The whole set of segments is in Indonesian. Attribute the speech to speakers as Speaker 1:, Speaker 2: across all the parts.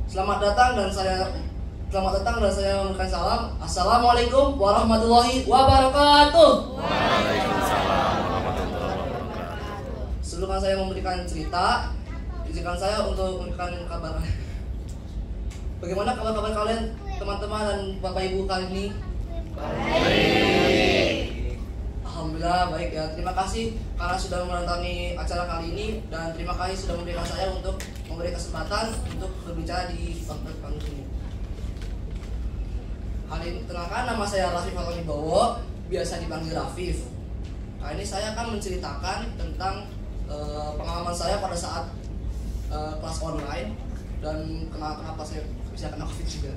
Speaker 1: Selamat datang dan saya memberikan salam. Assalamualaikum warahmatullahi wabarakatuh.
Speaker 2: Waalaikumsalam warahmatullahi wabarakatuh.
Speaker 1: Sebelum saya memberikan cerita, izinkan saya untuk memberikan kabar. Bagaimana kabar-kabar kalian, teman-teman dan bapak ibu kali ini?
Speaker 2: Baik.
Speaker 1: Alhamdulillah baik ya. Terima kasih karena sudah menonton acara kali ini, dan terima kasih sudah memberikan saya untuk memberi kesempatan untuk berbicara di panggung ini. Kenalkan, nama saya Rafif Wibowo, biasa dipanggil Rafif. Kali ini saya akan menceritakan tentang pengalaman saya pada saat kelas online dan kenapa saya bisa kena COVID juga.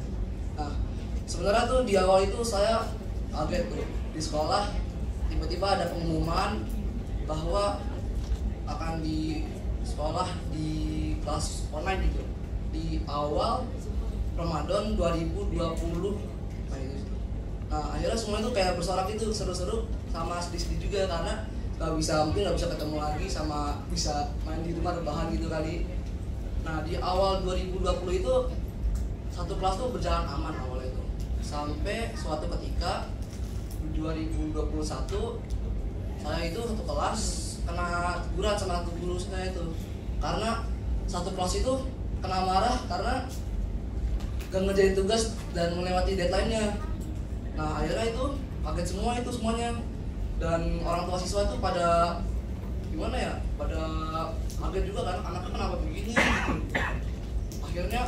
Speaker 1: Nah, sebenarnya tuh di awal itu saya kaget tuh di sekolah, tiba-tiba ada pengumuman bahwa akan di sekolah di kelas online gitu di awal Ramadan 2020. Nah, akhirnya semua itu kayak bersorak gitu, seru-seru sama sedih-sedih juga karena mungkin nggak bisa ketemu lagi sama bisa main di rumah rebahan gitu kali. Nah, di awal 2020 itu satu kelas tuh berjalan aman awalnya itu, sampai suatu ketika 2021 saya itu satu kelas kena teguran sama satu guru saya itu karena satu kelas itu kena marah karena gak ngerjain tugas dan melewati deadline-nya. Nah, akhirnya itu kaget semua itu semuanya, dan orang tua siswa itu pada gimana ya, pada kaget juga kan, anaknya kenapa begini gitu. Akhirnya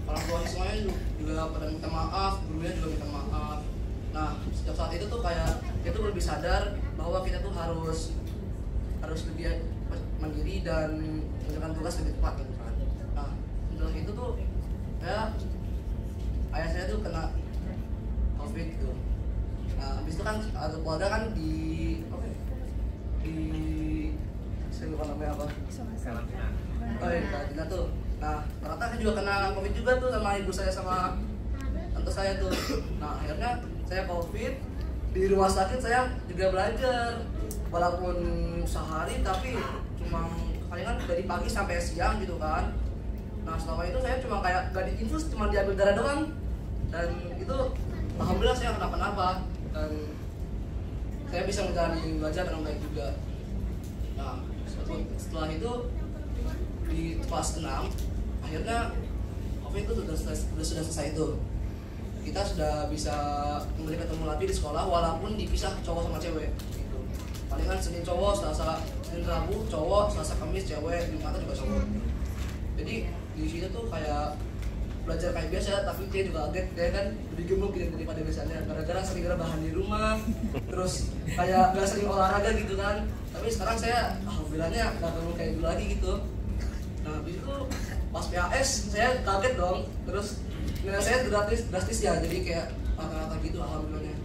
Speaker 1: orang tua siswanya juga pada minta maaf, gurunya juga minta maaf. Nah, sejak saat itu tuh kayak kita tuh lebih sadar bahwa kita tuh harus lebih mandiri dan mengerjakan tugas lebih tepat gitu kan. Nah, setelah itu tuh ayah saya tuh kena COVID gitu. Nah, habis itu kan ada keluarga kan saya lupa namanya apa? Oh iya, karantina tuh. Nah, ternyata saya juga kena COVID juga tuh sama ibu saya sama tante saya tuh. Nah, akhirnya saya COVID di rumah sakit, saya juga belajar walaupun sehari tapi cuma palingan dari pagi sampai siang gitu kan. Nah, selama itu saya cuma kayak gak diinfus, cuma diambil darah doang, dan itu alhamdulillah saya kenapa-napa dan saya bisa menjalani belajar dengan baik juga. Nah, setelah itu di kelas 6 akhirnya COVID itu sudah selesai itu. Kita sudah bisa kembali ketemu lagi di sekolah walaupun dipisah cowok sama cewek gitu. Palingan Senin cowok, Senin Rabu cowok, Selasa Kamis cewek, Jumat juga cowok. Jadi di sini tuh kayak belajar kayak biasa, tapi dia juga kaget, dia kan lebih gemuk gitu daripada biasanya gara-gara sering rebahan di rumah, terus kayak gak sering olahraga gitu kan. Tapi sekarang saya alhamdulillahnya gak perlu kayak dulu lagi gitu. Nah, habis itu pas PAS saya kaget dong, terus nilai saya drastis ya, jadi kayak rata-rata gitu alhamdulillahnya.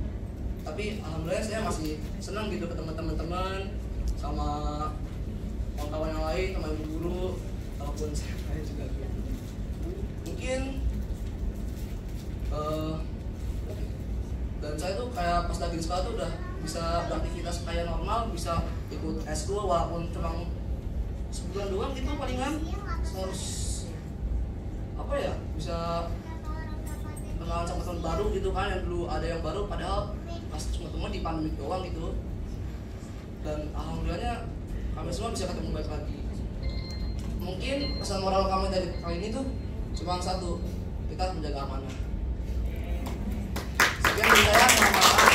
Speaker 1: Tapi alhamdulillah saya masih senang gitu ketemu teman-teman sama kawan-kawan yang lain, sama ibu guru, walaupun saya juga gitu. Mungkin dan saya tuh kayak pas lagi di sekolah tuh udah bisa beraktivitas kayak normal, bisa ikut eskul walaupun cuma sebulan doang gitu palingan. Harus apa ya, bisa kenalan sama teman baru gitu kan, yang dulu ada yang baru padahal pas semua di pandemi doang gitu. Dan alhamdulillahnya kami semua bisa ketemu baik lagi. Mungkin pesan moral kami dari kali ini tuh cuma satu, kita harus menjaga amanah. Sekian dari saya, mohon maaf.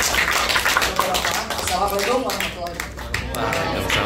Speaker 1: Assalamualaikum warahmatullahi wabarakatuh.